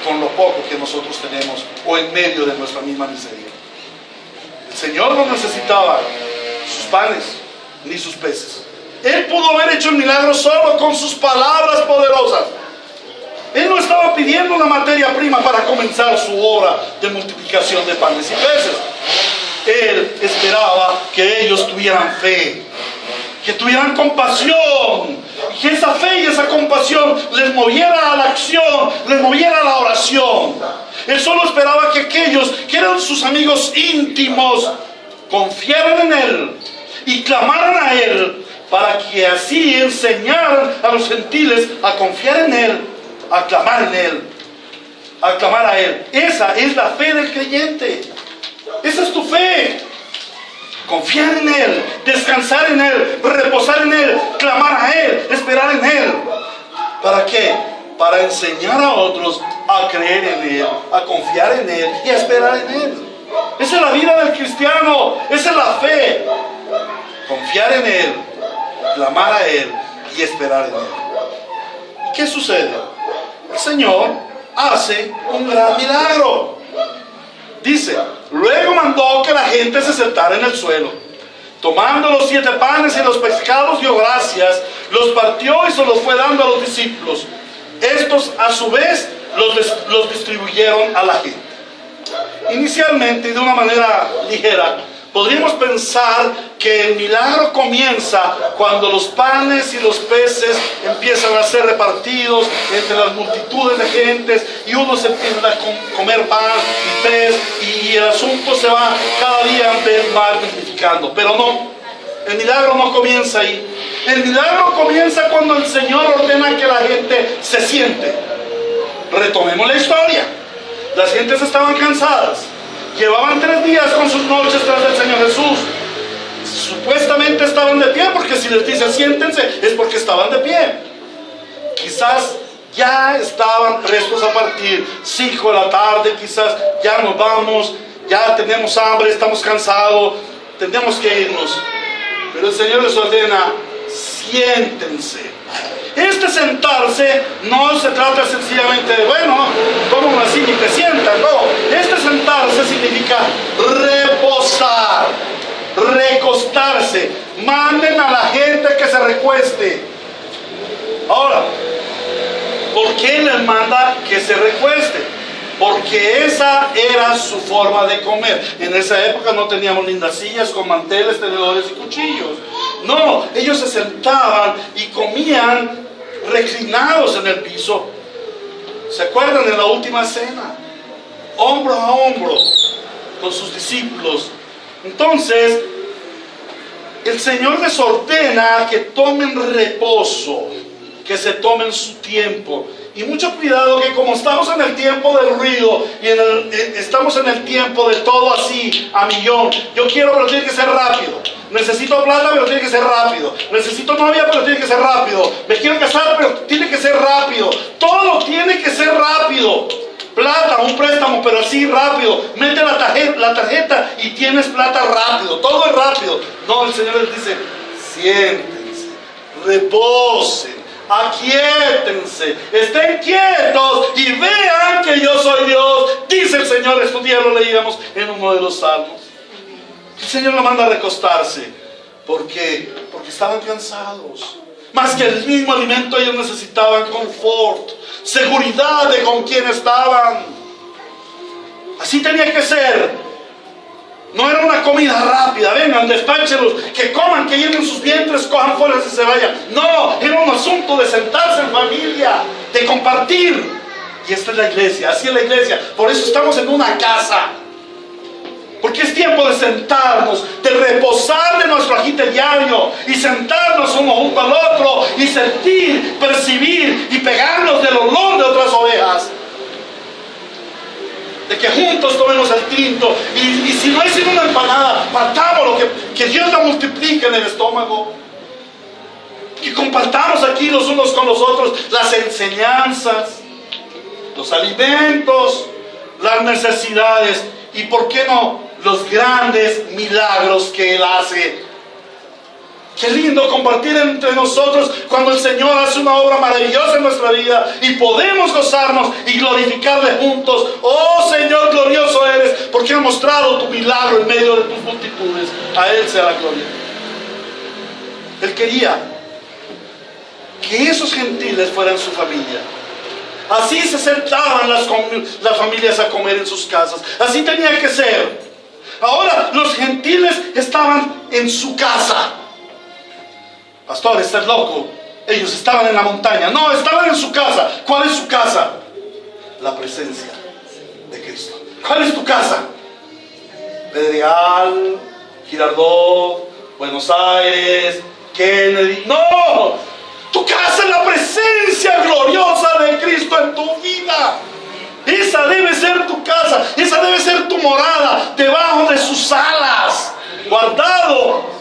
con lo poco que nosotros tenemos o en medio de nuestra misma miseria. El Señor no necesitaba sus panes ni sus peces. Él pudo haber hecho el milagro solo con sus palabras poderosas. Él no estaba pidiendo una materia prima para comenzar su obra de multiplicación de panes y peces. Él esperaba que ellos tuvieran fe, que tuvieran compasión, y que esa fe y esa compasión les moviera a la acción, les moviera a la oración. Él solo esperaba que aquellos que eran sus amigos íntimos confiaran en Él y clamaran a Él, para que así enseñaran a los gentiles a confiar en Él, a clamar en Él, a clamar a Él. Esa es la fe del creyente. Esa es tu fe. Confiar en Él, descansar en Él, reposar en Él, clamar a Él, esperar en Él. ¿Para qué? Para enseñar a otros a creer en Él, a confiar en Él y a esperar en Él. Esa es la vida del cristiano. Esa es la fe. Confiar en Él, clamar a Él y esperar en Él. ¿Y qué sucede? El Señor hace un gran milagro. Dice: luego mandó que la gente se sentara en el suelo. Tomando los 7 panes y los pescados, dio gracias, los partió y se los fue dando a los discípulos. Estos a su vez los distribuyeron a la gente. Inicialmente, y de una manera ligera, podríamos pensar que el milagro comienza cuando los panes y los peces empiezan a ser repartidos entre las multitudes de gentes y uno se empieza a comer pan y pez y el asunto se va cada día más magnificando. Pero no, el milagro no comienza ahí. El milagro comienza cuando el Señor ordena que la gente se siente. Retomemos la historia. Las gentes estaban cansadas. Llevaban 3 días con sus noches tras el Señor Jesús. Supuestamente estaban de pie, porque si les dice siéntense, es porque estaban de pie. Quizás ya estaban prestos a partir, 5 de la tarde, quizás ya nos vamos, ya tenemos hambre, estamos cansados, tenemos que irnos. Pero el Señor les ordena: siéntense. Este sentarse no se trata sencillamente de, bueno, toma una silla y te sientas. No, este sentarse significa reposar, recostarse. Manden a la gente que se recueste. Ahora, ¿por qué les manda que se recueste? Porque esa era su forma de comer. En esa época no teníamos lindas sillas con manteles, tenedores y cuchillos. No, ellos se sentaban y comían reclinados en el piso. ¿Se acuerdan de la última cena? Hombro a hombro con sus discípulos. Entonces, el Señor les ordena que tomen reposo, que se tomen su tiempo. Y mucho cuidado, que como estamos en el tiempo del ruido y estamos en el tiempo de todo así a millón, yo quiero, pero tiene que ser rápido. Necesito plata, pero tiene que ser rápido. Necesito novia, pero tiene que ser rápido. Me quiero casar, pero tiene que ser rápido. Todo tiene que ser rápido. Plata, un préstamo, pero así rápido. Mete la tarjeta y tienes plata rápido. Todo es rápido. No, el Señor les dice: siéntense, reposen, aquieétense, estén quietos y vean que yo soy Dios, dice el Señor. Estos días lo leíamos en uno de los salmos. El Señor lo manda a recostarse porque estaban cansados. Más que el mismo alimento, ellos necesitaban confort, seguridad de con quién estaban. Así tenía que ser. No era una comida rápida, vengan, despáchenlos, que coman, que llenen sus vientres, cojan fuerzas y se vayan. No, era un asunto de sentarse en familia, de compartir. Y esta es la iglesia, así es la iglesia. Por eso estamos en una casa. ¿Por tiempo de sentarnos, de reposar de nuestro agite diario y sentarnos uno junto al otro y sentir, percibir y pegarnos del olor de otras ovejas. De que juntos tomemos el tinto y si no es sino una empanada, partámoslo, que Dios la multiplique en el estómago. Que compartamos aquí los unos con los otros las enseñanzas, los alimentos, las necesidades y, ¿por qué no?, los grandes milagros que Él hace. Qué lindo compartir entre nosotros cuando el Señor hace una obra maravillosa en nuestra vida y podemos gozarnos y glorificarle juntos. Oh Señor, glorioso eres porque has mostrado tu milagro en medio de tus multitudes. A Él sea la gloria. Él quería que esos gentiles fueran su familia. Así se sentaban las familias a comer en sus casas. Así tenía que ser. Ahora los gentiles estaban en su casa. Pastor, estás loco. Ellos estaban en la montaña. No, estaban en su casa. ¿Cuál es su casa? La presencia de Cristo. ¿Cuál es tu casa? Pedregal, Girardot, Buenos Aires, Kennedy. No, tu casa es la presencia gloriosa de Cristo en tu vida. Esa debe ser tu casa. Esa debe ser tu morada, debajo de sus alas, guardado.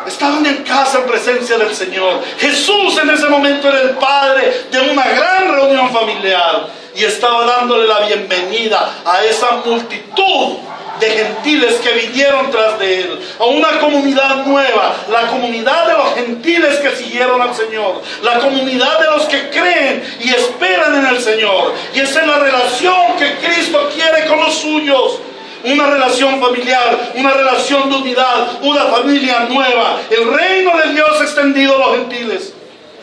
Estaban en casa en presencia del Señor. Jesús en ese momento era el padre de una gran reunión familiar y estaba dándole la bienvenida a esa multitud de gentiles que vinieron tras de Él, a una comunidad nueva, la comunidad de los gentiles que siguieron al Señor, la comunidad de los que creen y esperan en el Señor. Y esa es la relación que Cristo quiere con los suyos. Una relación familiar, una relación de unidad, una familia nueva, el reino de Dios extendido a los gentiles.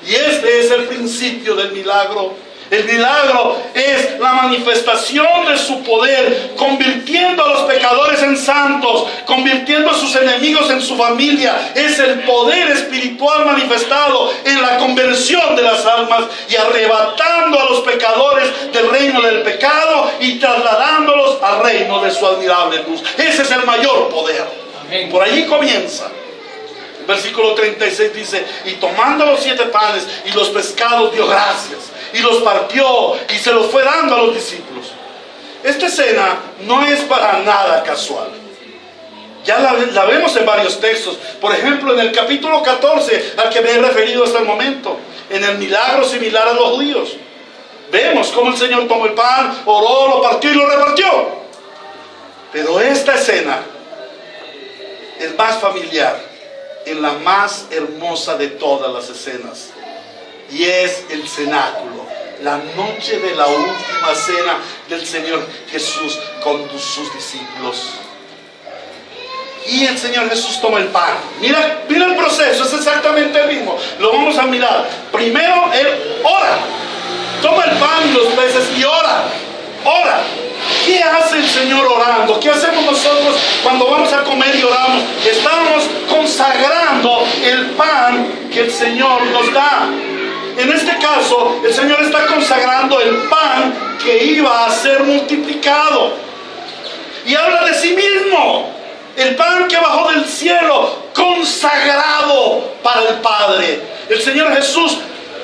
Y este es el principio del milagro. El milagro es la manifestación de su poder, convirtiendo a los pecadores en santos, convirtiendo a sus enemigos en su familia. Es el poder espiritual manifestado en la conversión de las almas y arrebatando a los pecadores del reino del pecado y trasladándolos al reino de su admirable luz. Ese es el mayor poder. Amén. Por allí comienza. El versículo 36 dice: y tomando los 7 panes y los pescados dio gracias y los partió y se los fue dando a los discípulos. Esta escena no es para nada casual. Ya la vemos en varios textos. Por ejemplo, en el capítulo 14 al que me he referido hasta el momento, en el milagro similar a los judíos, vemos cómo el Señor tomó el pan, oró, lo partió y lo repartió. Pero esta escena es más familiar, en la más hermosa de todas las escenas, y es el cenáculo, la noche de la última cena del Señor Jesús con sus discípulos. Y el Señor Jesús toma el pan. Mira el proceso, es exactamente el mismo. Lo vamos a mirar. Primero Él ora, toma el pan y los peces y ora. ¿Qué hace el Señor orando? ¿Qué hacemos nosotros cuando vamos a comer y oramos? Estamos consagrando el pan que el Señor nos da. En este caso, el Señor está consagrando el pan que iba a ser multiplicado. Y habla de sí mismo. El pan que bajó del cielo, consagrado para el Padre. El Señor Jesús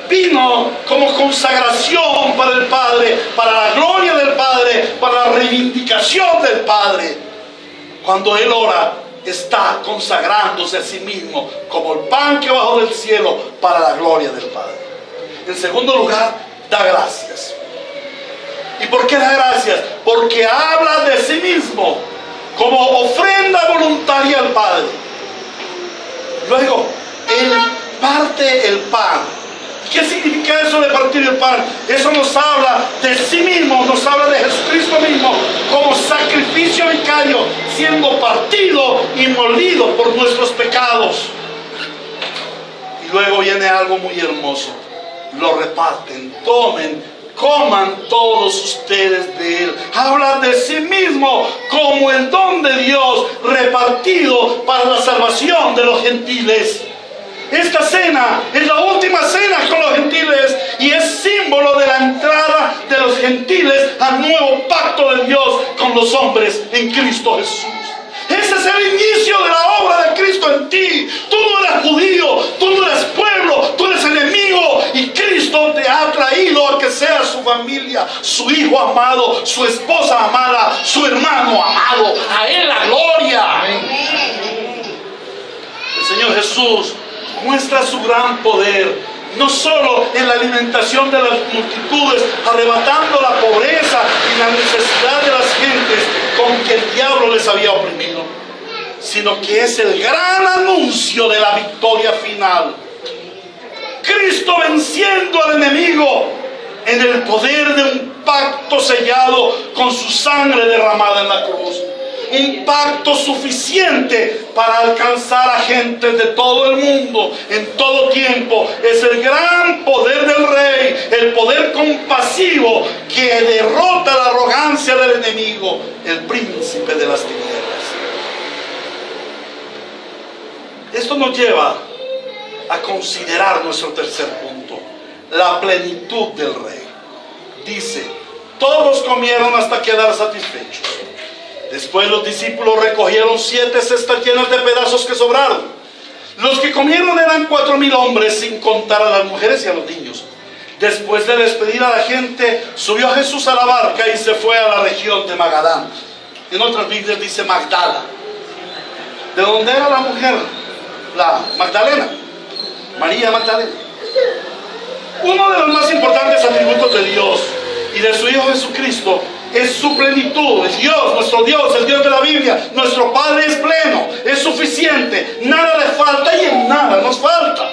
vino como consagración para el Padre, para la gloria del Padre, para la reivindicación del Padre. Cuando Él ora, está consagrándose a sí mismo como el pan que bajó del cielo para la gloria del Padre. En segundo lugar, da gracias. ¿Y por qué da gracias? Porque habla de sí mismo como ofrenda voluntaria al Padre. Luego, Él parte el pan. ¿Qué significa eso de partir el pan? Eso nos habla de sí mismo, nos habla de Jesucristo mismo como sacrificio vicario, siendo partido y molido por nuestros pecados. Y luego viene algo muy hermoso. Lo reparten, tomen, coman todos ustedes de él. Habla de sí mismo como el don de Dios repartido para la salvación de los gentiles. Esta cena es la última cena con los gentiles y es símbolo de la entrada de los gentiles al nuevo pacto de Dios con los hombres en Cristo Jesús. Ese es el inicio de la obra de Cristo en ti. Tú no eres judío, tú no eres pueblo, tú eres enemigo. Y Cristo te ha traído a que seas su familia, su hijo amado, su esposa amada, su hermano amado. A Él la gloria. El Señor Jesús muestra su gran poder, no solo en la alimentación de las multitudes, arrebatando la pobreza y la necesidad de las gentes con que el diablo les había oprimido, sino que es el gran anuncio de la victoria final. Cristo venciendo al enemigo en el poder de un pacto sellado con su sangre derramada en la cruz. Un pacto suficiente para alcanzar a gente de todo el mundo, en todo tiempo. Es el gran poder del Rey, el poder compasivo que derrota la arrogancia del enemigo, el príncipe de las tinieblas. Esto nos lleva a considerar nuestro tercer punto, la plenitud del Rey. Dice, todos comieron hasta quedar satisfechos. Después los discípulos recogieron 7 cestas llenas de pedazos que sobraron. Los que comieron eran 4,000 hombres, sin contar a las mujeres y a los niños. Después de despedir a la gente, subió Jesús a la barca y se fue a la región de Magadán. En otras Biblias dice Magdala. ¿De dónde era la mujer? La Magdalena, María Magdalena. Uno de los más importantes atributos de Dios y de su Hijo Jesucristo es su plenitud. Es Dios, nuestro Dios, el Dios de la Biblia. Nuestro Padre es pleno, es suficiente, nada le falta y en nada nos falta.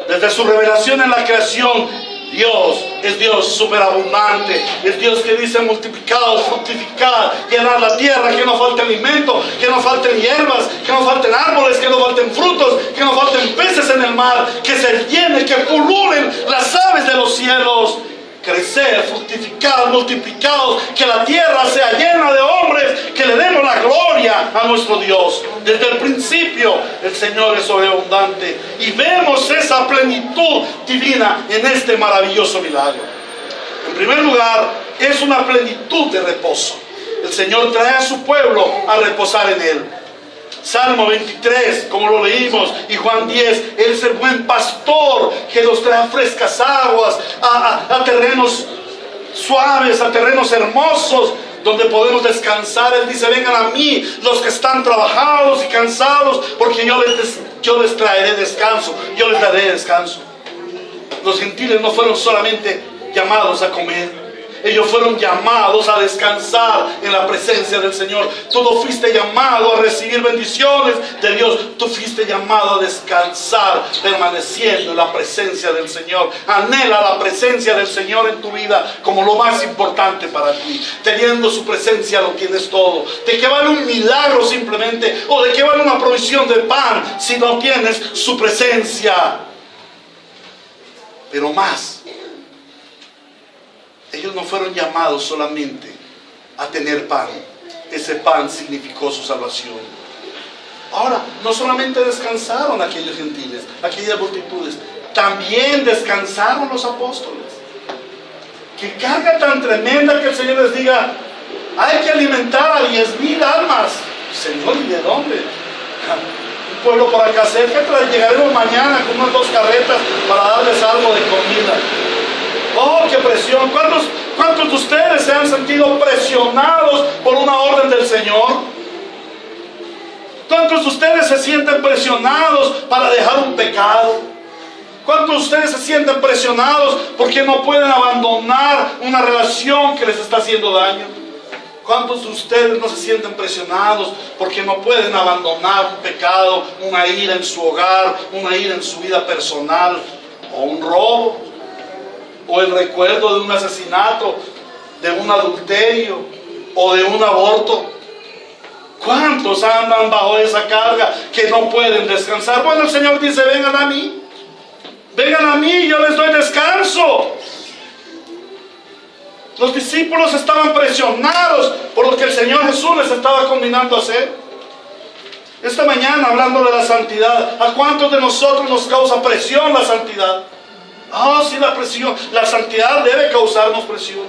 Desde su revelación en la creación, Dios es Dios superabundante. Es Dios que dice multiplicados, fructificad, llenar la tierra, que no falte alimento, que no falten hierbas, que no falten árboles, que no falten frutos, que no falten peces en el mar, que se llene, que pululen las aves de los cielos. Crecer, fructificar, multiplicados, que la tierra sea llena de hombres, que le demos la gloria a nuestro Dios. Desde el principio el Señor es sobreabundante y vemos esa plenitud divina en este maravilloso milagro. En primer lugar, es una plenitud de reposo. El Señor trae a su pueblo a reposar en Él. Salmo 23, como lo leímos, y Juan 10, Él es el buen pastor que nos trae a frescas aguas, a terrenos suaves, a terrenos hermosos, donde podemos descansar. Él dice, vengan a mí los que están trabajados y cansados, porque yo les traeré descanso, yo les daré descanso. Los gentiles no fueron solamente llamados a comer, ellos fueron llamados a descansar en la presencia del Señor. Tú no fuiste llamado a recibir bendiciones de Dios. Tú fuiste llamado a descansar permaneciendo en la presencia del Señor. Anhela la presencia del Señor en tu vida como lo más importante para ti. Teniendo su presencia lo tienes todo. ¿De qué vale un milagro simplemente? ¿O de qué vale una provisión de pan si no tienes su presencia? Pero más, ellos no fueron llamados solamente a tener pan. Ese pan significó su salvación. Ahora, no solamente descansaron aquellos gentiles, aquellas multitudes, también descansaron los apóstoles. Qué carga tan tremenda que el Señor les diga, hay que alimentar a 10,000 almas. Señor, ¿y de dónde? Un pueblo por acá cerca, llegaremos mañana con unas 2 carretas para darles algo de comida. Oh, qué presión. ¿Cuántos de ustedes se han sentido presionados por una orden del Señor? ¿Cuántos de ustedes se sienten presionados para dejar un pecado? ¿Cuántos de ustedes se sienten presionados porque no pueden abandonar una relación que les está haciendo daño? ¿Cuántos de ustedes no se sienten presionados porque no pueden abandonar un pecado, una ira en su hogar, una ira en su vida personal, o un robo, o el recuerdo de un asesinato, de un adulterio o de un aborto? ¿Cuántos andan bajo esa carga que no pueden descansar? Bueno, el Señor dice, vengan a mí, yo les doy descanso. Los discípulos estaban presionados por lo que el Señor Jesús les estaba conminando a hacer. Esta mañana, hablando de la santidad, ¿a cuántos de nosotros nos causa presión la santidad? Sí, la presión, la santidad debe causarnos presión.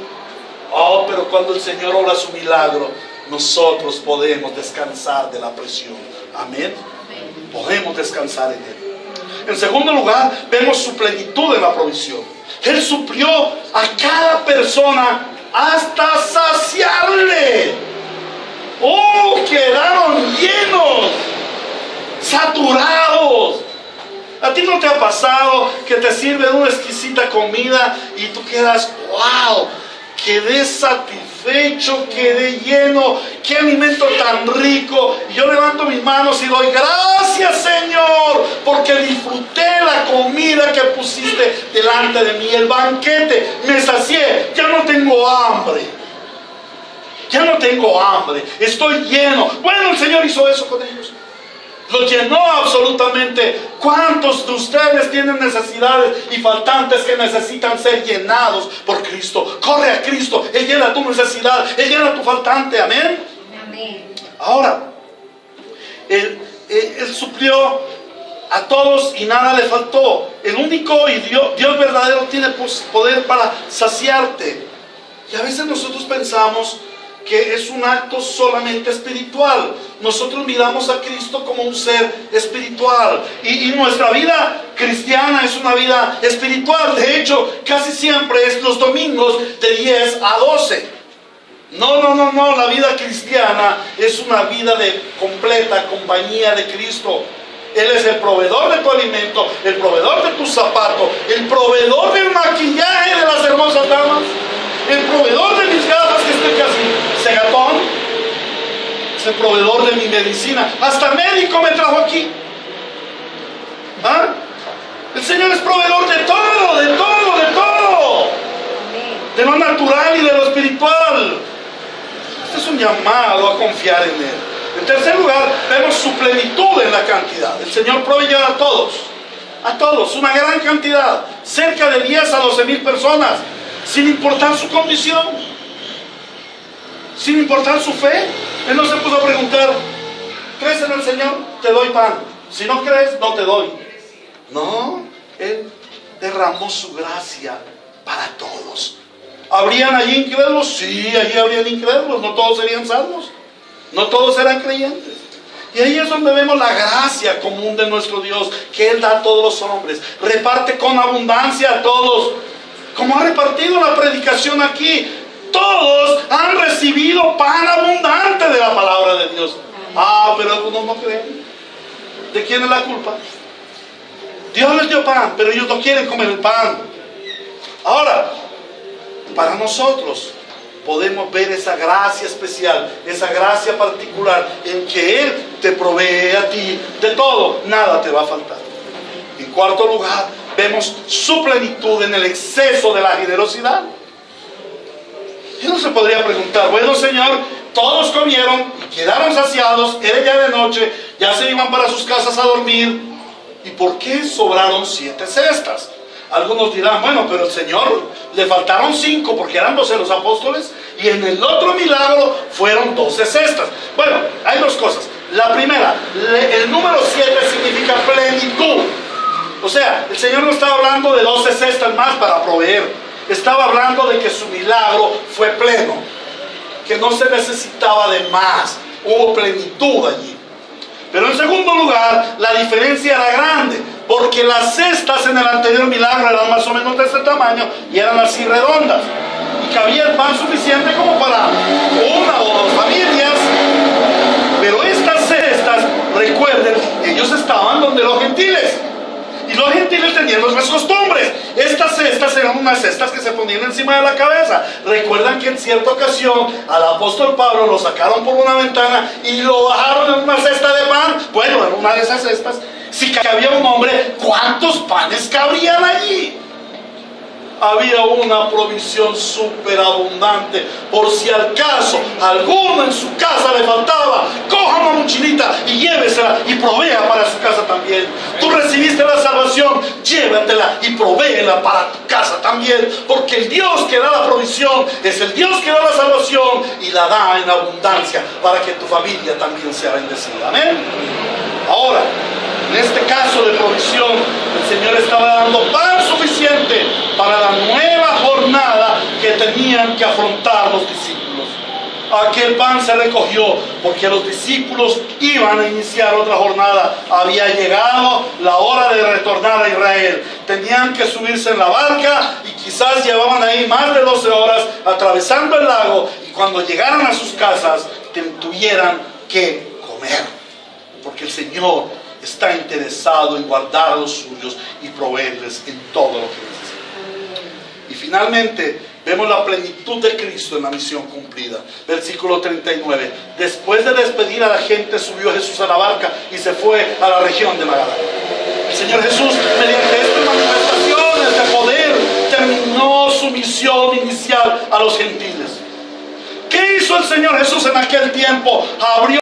Pero cuando el Señor obra su milagro, nosotros podemos descansar de la presión. Amén. Podemos descansar en Él. En segundo lugar, vemos su plenitud en la provisión. Él suplió a cada persona hasta saciarle. Quedaron llenos, saturados. ¿A ti no te ha pasado que te sirven una exquisita comida y tú quedas, wow, quedé satisfecho, quedé lleno, qué alimento tan rico? Y yo levanto mis manos y doy gracias, Señor, porque disfruté la comida que pusiste delante de mí, el banquete, me sacié, ya no tengo hambre. Ya no tengo hambre, estoy lleno. Bueno, el Señor hizo eso con ellos. Los llenó absolutamente. ¿Cuántos de ustedes tienen necesidades y faltantes que necesitan ser llenados por Cristo? Corre a Cristo, Él llena tu necesidad, Él llena tu faltante. Amén. Amén. Ahora, Él suplió a todos y nada le faltó. El único y Dios verdadero tiene poder para saciarte. Y a veces nosotros pensamos que es un acto solamente espiritual. Nosotros miramos a Cristo como un ser espiritual, y nuestra vida cristiana es una vida espiritual. De hecho, casi siempre es los domingos de 10 a 12. No, la vida cristiana es una vida de completa compañía de Cristo. Él es el proveedor de tu alimento, el proveedor de tus zapatos, el proveedor del maquillaje de las hermosas damas, el proveedor de mis gafas, que estoy casi cegatón, es el proveedor de mi medicina. Hasta médico me trajo aquí. El Señor es proveedor de todo, de todo, de todo, de lo natural y de lo espiritual. Este es un llamado a confiar en Él. En tercer lugar, vemos su plenitud en la cantidad. El Señor proveyó a todos, una gran cantidad, cerca de 10 a 12 mil personas, sin importar su condición, sin importar su fe. Él no se puso a preguntar, ¿crees en el Señor? Te doy pan. Si no crees, no te doy. No, Él derramó su gracia para todos. ¿Habrían allí incrédulos? Sí, allí habrían incrédulos. No todos serían salvos, no todos eran creyentes. Y ahí es donde vemos la gracia común de nuestro Dios, que Él da a todos los hombres, reparte con abundancia a todos, como ha repartido la predicación aquí. Todos han recibido pan abundante de la palabra de Dios. Pero algunos no creen. ¿De quién es la culpa? Dios les dio pan, pero ellos no quieren comer el pan. Ahora, para nosotros podemos ver esa gracia especial, esa gracia particular, en que Él te provee a ti de todo, nada te va a faltar. En cuarto lugar, vemos su plenitud en el exceso de la generosidad. Y uno se podría preguntar, bueno, Señor, todos comieron y quedaron saciados, era ya de noche, ya se iban para sus casas a dormir, ¿y por qué sobraron 7 cestas? Algunos dirán, bueno, pero el Señor le faltaron 5 porque eran 12 los apóstoles, y en el otro milagro fueron 12 cestas. Bueno, hay dos cosas. La primera, el número 7 significa plenitud. O sea, el Señor no estaba hablando de 12 cestas más para proveer. Estaba hablando de que su milagro fue pleno, que no se necesitaba de más. Hubo plenitud allí. Pero en segundo lugar, la diferencia era grande, porque las cestas en el anterior milagro eran más o menos de este tamaño y eran así redondas, y cabía el pan suficiente como para 1 o 2 familias. Pero estas cestas, recuerden, ellos estaban donde los gentiles, y los gentiles tenían otras costumbres. Estas cestas eran unas cestas que se ponían encima de la cabeza. Recuerdan que en cierta ocasión al apóstol Pablo lo sacaron por una ventana y lo bajaron en una cesta de pan. Bueno, en una de esas cestas, si cabía un hombre, ¿cuántos panes cabrían allí? Había una provisión súper abundante. Por si al caso alguno en su casa le faltaba, cojan mochilita y llévesela y provea para su casa también. Tú recibiste la salvación, llévatela y provéela para tu casa también, porque el Dios que da la provisión es el Dios que da la salvación y la da en abundancia para que tu familia también sea bendecida. Amén. Ahora, en este caso de provisión, el Señor estaba dando pan suficiente para la nueva jornada que tenían que afrontar los discípulos. Aquel pan se recogió porque los discípulos iban a iniciar otra jornada. Había llegado la hora de retornar a Israel. Tenían que subirse en la barca y quizás llevaban ahí más de 12 horas atravesando el lago, y cuando llegaran a sus casas tuvieran que comer, porque el Señor está interesado en guardar a los suyos y proveerles en todo lo que necesitan. Y finalmente vemos la plenitud de Cristo en la misión cumplida. Versículo 39. Después de despedir a la gente, subió Jesús a la barca y se fue a la región de Magadán. El Señor Jesús, mediante estas manifestaciones de poder, terminó su misión inicial a los gentiles. ¿Qué hizo el Señor Jesús en aquel tiempo? Abrió